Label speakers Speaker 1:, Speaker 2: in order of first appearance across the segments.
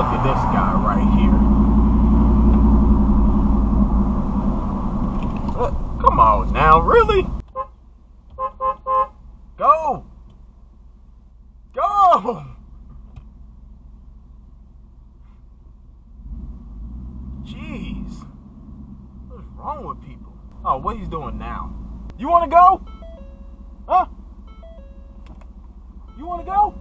Speaker 1: look at this guy right here. Come on now, really? Go! Go! Jeez. What's wrong with people? Oh, what he's doing now? You wanna go? Huh? You wanna go?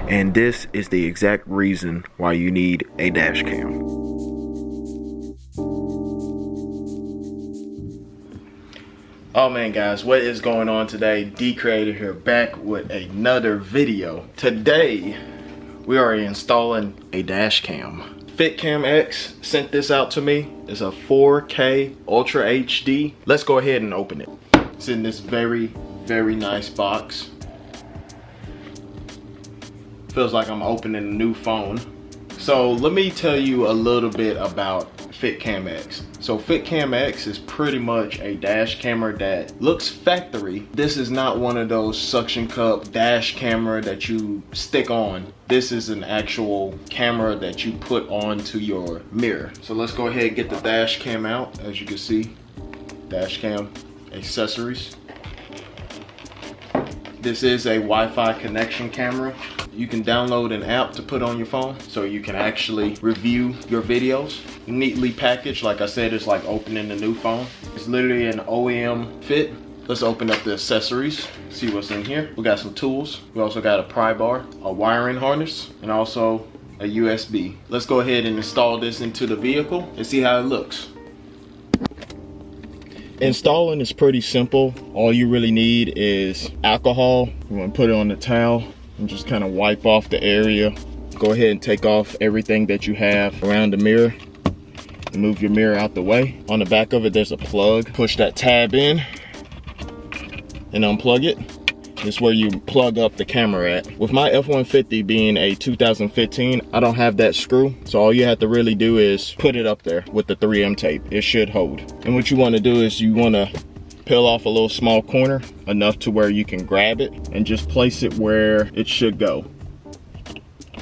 Speaker 1: And this is the exact reason why you need a dash cam. Oh man guys, what is going on today? D Creator here, back with another video. Today we are installing a dash cam. FITCAMX sent this out to me. It's a 4K Ultra HD. Let's go ahead and open it. It's in this very nice box. Feels like I'm opening a new phone. So let me tell you a little bit about FITCAMX. So FITCAMX is pretty much a dash camera that looks factory. This is not one of those suction cup dash camera that you stick on. This is an actual camera that you put onto your mirror. So let's go ahead and get the dash cam out. As you can see, dash cam accessories. This is a Wi-Fi connection camera. You can download an app to put on your phone so you can actually review your videos. Neatly packaged, like I said, it's like opening a new phone. It's literally an OEM fit. Let's open up the accessories, see what's in here. We got some tools. We also got a pry bar, a wiring harness, and also a USB. Let's go ahead and install this into the vehicle and see how it looks. Installing is pretty simple. All you really need is alcohol. You want to put it on the towel and just kind of wipe off the area. Go ahead and take off everything that you have around the mirror. Move your mirror out the way. On the back of it, there's a plug. Push that tab in and unplug it. This is where you plug up the camera at. With my F-150 being a 2015, I don't have that screw. So all you have to really do is put it up there with the 3M tape. It should hold. And what you want to do is you want to peel off a little small corner, enough to where you can grab it and just place it where it should go.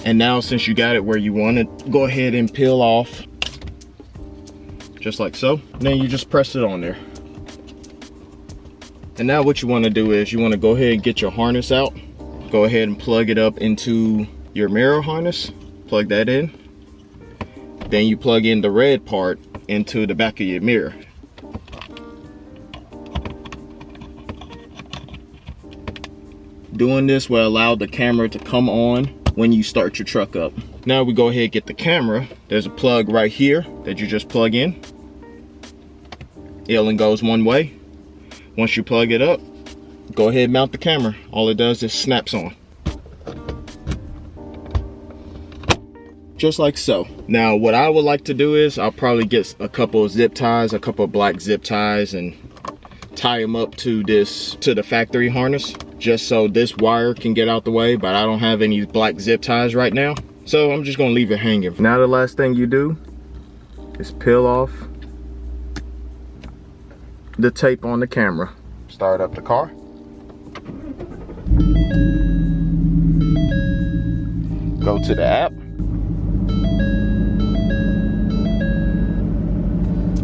Speaker 1: And now since you got it where you want it, go ahead and peel off just like so. And then you just press it on there. And now what you want to do is you want to go ahead and get your harness out. Go ahead and plug it up into your mirror harness. Plug that in. Then you plug in the red part into the back of your mirror. Doing this will allow the camera to come on when you start your truck up. Now we go ahead and get the camera. There's a plug right here that you just plug in. It only goes one way. Once you plug it up, go ahead and mount the camera. All it does is snaps on. Just like so. Now what I would like to do is I'll probably get a couple of zip ties, a couple of black zip ties, and tie them up to the factory harness, just so this wire can get out the way, but I don't have any black zip ties right now. So I'm just gonna leave it hanging. Now the last thing you do is peel off the tape on the camera. Start up the car. Go to the app.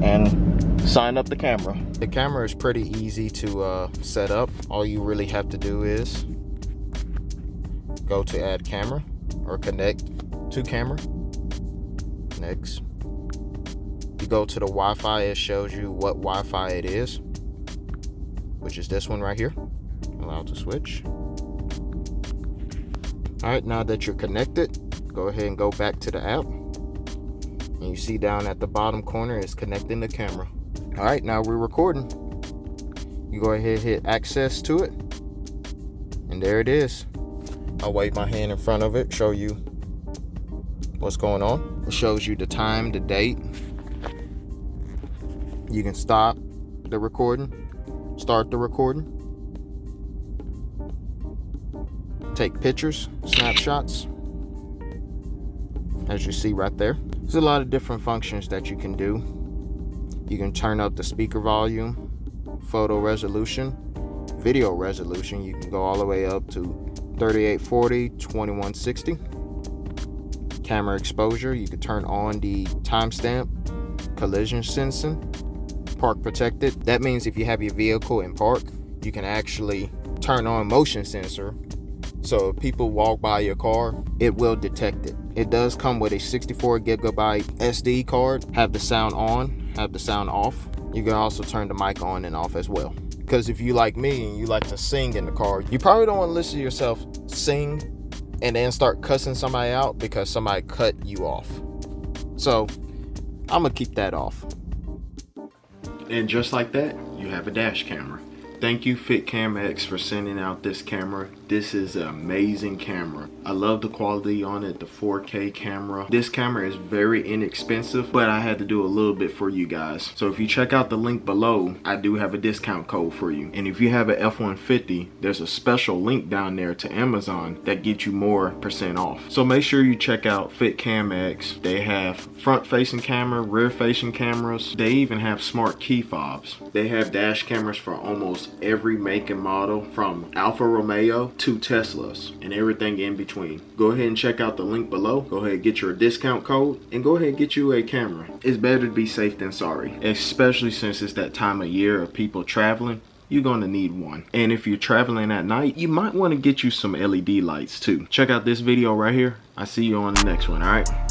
Speaker 1: And sign up the camera. The camera is pretty easy to set up. All you really have to do is go to add camera or connect to camera. Next, you go to the Wi-Fi. It shows you what Wi-Fi it is, which is this one right here. Allow to switch. All right, now that you're connected, go ahead and go back to the app. And you see down at the bottom corner is connecting the camera. All right, now we're recording. You go ahead and hit access to it. And there it is. I'll wave my hand in front of it, show you what's going on. It shows you the time, the date. You can stop the recording, start the recording, take pictures, snapshots, as you see right there. There's a lot of different functions that you can do. You can turn up the speaker volume, photo resolution, video resolution. You can go all the way up to
Speaker 2: 3840, 2160. Camera exposure, you can turn on the timestamp, collision sensing, park protected. That means if you have your vehicle in park, you can actually turn on motion sensor. So if people walk by your car, it will detect it. It does come with a 64 gigabyte SD card. Have the sound on, have the sound off. You can also turn the mic on and off as well. Because if you like me and you like to sing in the car, you probably don't want to listen to yourself sing and then start cussing somebody out because somebody cut you off. So I'm gonna keep that off.
Speaker 1: And just like that, you have a dash camera. Thank you FITCAMX for sending out this camera. This is an amazing camera. I love the quality on it, the 4K camera. This camera is very inexpensive, but I had to do a little bit for you guys. So if you check out the link below, I do have a discount code for you. And if you have an F-150, there's a special link down there to Amazon that gets you more % off. So make sure you check out FITCAMX. They have front-facing camera, rear-facing cameras. They even have smart key fobs. They have dash cameras for almost every make and model, from Alfa Romeo to Teslas and everything in between. Go ahead and check out the link below. Go ahead and get your discount code and go ahead and get you a camera. It's better to be safe than sorry, especially since it's that time of year of people traveling. You're gonna need one. And if you're traveling at night, you might want to get you some LED lights too. Check out this video right here. I see you on the next one. All right.